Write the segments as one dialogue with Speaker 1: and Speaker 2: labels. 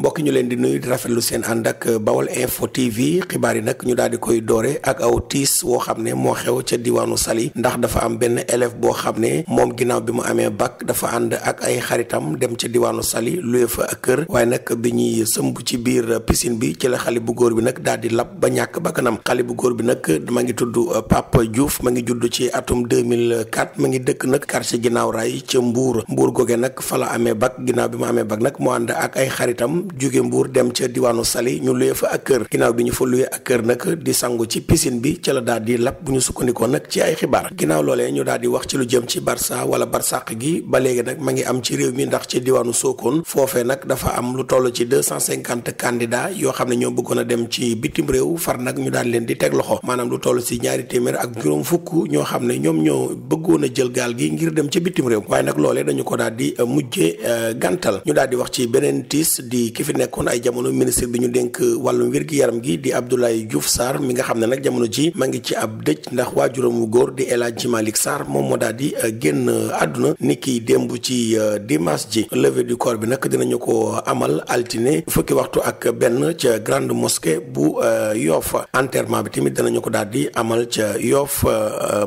Speaker 1: mbokk ñu leen di nuyu di rafetlu seen ànd ak Bawol Info TV xibaar yi nag ñu daal di koy doore ak aw tiis woo xam ne moo xew ca diwaanu Saly ndax dafa am benn élève boo xam ne moom ginnaaw bi mu amee bac dafa ànd ak ay xaritam dem ca diwaanu Saly luye fa ak kër waaye nag bi ñuy sëmb ci biir piscine bi ci la xale bu góor bi nag daal di lab ba ñàkk bakkanam xale bu góor bi nag ma ngi tudd Pape Diouf ma ngi judd ci atum 2004 ma ngi dëkk nag quartier ginnaaw raay ca Mbour goge nag fa la amee bac ginnaaw bi mu amee bac nag mu ànd ak ay xaritam jóge Mbour dem ca diwaanu Saly ñu luye fa ak kër ginnaaw bi ñu fa luye ak kër nag di sangu ci piscine bi ca la daal di lab bu ñu sukkandikoo nag ci ay xibaar ginnaaw loolee ñu daal di wax ci lu jëm ci Barça wala Barsaq gi ba léegi nag ma ngi am ci réew mi ndax ci diwaanu Sokone foofee nag dafa am lu toll ci 250 candidats yoo xam ne ñoo bëggoon a dem ci bitim réew far nag ñu daal leen di teg loxo maanaam lu toll si ñaari téeméer ak juróom fukk ñoo xam ne ñoom ñoo bëggoon a jël gaal gi ngir dem ci bitim réew waaye nag loolee dañu ko daal di mujjee gàntal ñu daal di wax ci beneen tiis di ki fi nekkoon ay jamono ministre bi ñu dénk wàllum wér-gi-yaram gi di Abdoulaye Diouf Sarr mi nga xam ne nag jamono ji ma ngi ci ab dëj ndax waajuram wu góor di El Hadji Malick Sarr moom moo daal di génn àdduna ni ki démb ci dimanche ji levée du corps bi nag dinañu ko amal altine fukki waxtu ak benn ca grande mosquée bu Yoff enterrement bi tamit dinañu ko daal di amal ca Yoff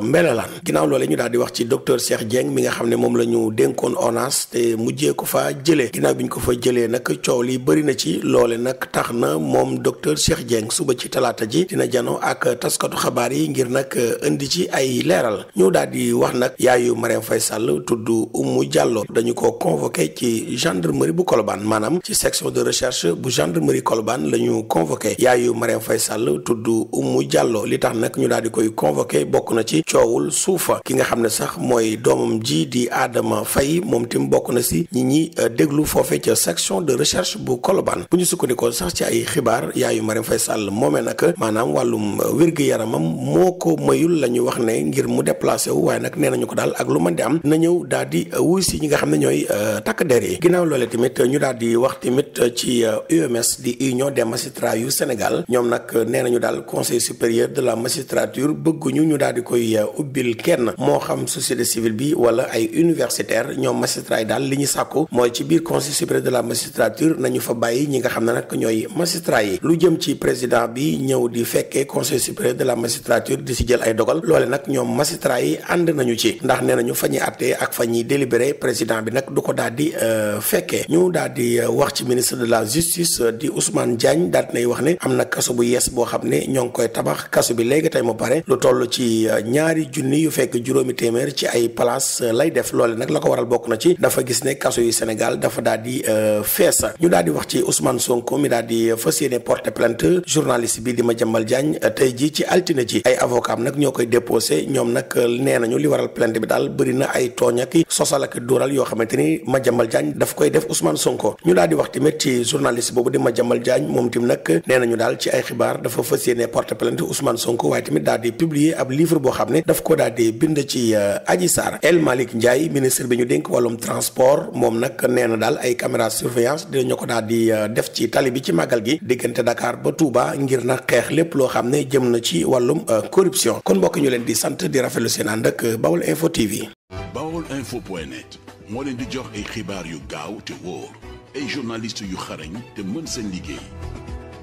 Speaker 1: Mbelelaan ginnaaw loole ñu daal di wax ci docteur Cheikh Dieng mi nga xam ne moom la ñu dénkoon ONAS te mujjee ko fa jëlee ginnaaw bi ñu ko fa jëlee nag coow li bëri na ci loole nag tax na moom docteur Cheikh Dieng suba ci talaata ji dina janoo ak taskatu xabaar yi ngir nag indi ci ay leeral ñu daal di wax nag yaayu Marième Faye Sall tudd Oumou Diallo dañu ko convoqué ci gendarmerie bu Colobane maanaam ci section de recherche bu gendarmerie Colobane la ñu convoqué yaayu Marième Faye Sall tudd Oumou Diallo li tax nag ñu daal di koy convoqué bokk na ci coowul suufa ki nga xam ne sax mooy doomam ji di Adama Faye moom tim bokk na si ñi déglu foofe ca section de recherche bu Colobane bu ñu sukkandikoo sax ci ay xibaar yaayu Marième Faye Sall moomee nag maanaam wàllum wér-gu-yaramam moo ko mayul la ñu wax ne ngir mu déplacé wu waaye nag nee nañu ko daal ak lu mën di am na ñëw daal di wuy si ñi nga xam ne ñooy takk der yi ginnaaw loolee tamit ñu daal di wax tamit ci UMS di Union des magistrats yu Sénégal ñoom nag nee nañu daal conseil supérieur de la magistrature bëgguñu ñu daal di koy ubbil kenn moo xam société civile bi wala ay universitaire ñoom magistrats yi daal li ñu sàkku mooy ci biir conseil supérieur de la magistrature nañu fa bàyyi ñi nga xam ne nag ñooy magistrat yi lu jëm ci président bi ñëw di fekkee conseil supérieur de la magistrature di si jël ay dogal loole nag ñoom magistrat yi ànd nañu ci ndax nee nañu fa ñuy àttee ak fa ñuy délibéré président bi nag du ko daal di fekkee ñu daal di wax ci ministre de la justice di Ousmane Diagne daal dinay wax ne am na kaso bu yees boo xam ne ñoo ngi koy tabax kaso bi léegi tey mu pare lu toll ci 2 junni yu fekk juróomi téeméer ci ay place lay def loole nag la ko waral bokk na ci dafa gis ne kaso yu Sénégal dafa daal di fees ñu daal di wax ci Ousmane Sonko mi daal di fas yéene porter plainte journaliste bi di Madiambal Diagne tey ji ci altine ji ay avocat am nag ñoo koy déposé ñoom nag nee nañu li waral plainte bi daal bëri na ay tooñ ak sosal ak dóoral yoo xamante ni Madiambal Diagne daf koy def Ousmane Sonko ñu daal di wax tamit ci journaliste boobu di Madiambal Diagne moom tim nag nee nañu daal ci ay xibaar dafa fas yéene porter plainte Ousmane Sonko waaye tamit daal di publier ab livre boo xam ne daf ko daal di bind ci Adji Sarr El Malick Ndiaye ministre bi ñu dénk wàllum transport moom nag nee na daal ay caméra surveillance dinañu ko daal di def ci tali bi ci màggal gi diggante Dakar ba Touba ngir nag xeex lépp loo xam ne jëm na ci wàllum corruption kon mbokk ñu leen di sant di rafetlu seen ànd ak Bawol Info TV.
Speaker 2: Bawolinfo.net moo leen di jox ay xibaar yu gaaw te wóor ay journaliste yu xarañ te mën seen liggéey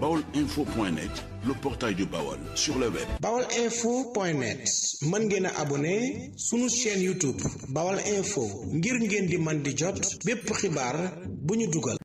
Speaker 2: Bawolinfo.net le portail du Bawol sur le web.
Speaker 3: Bawolinfo.net mën ngeen a abonné sunu chaîne YouTube Bawol Info ngir ngeen di man di jot bépp xibaar bu ñu dugal.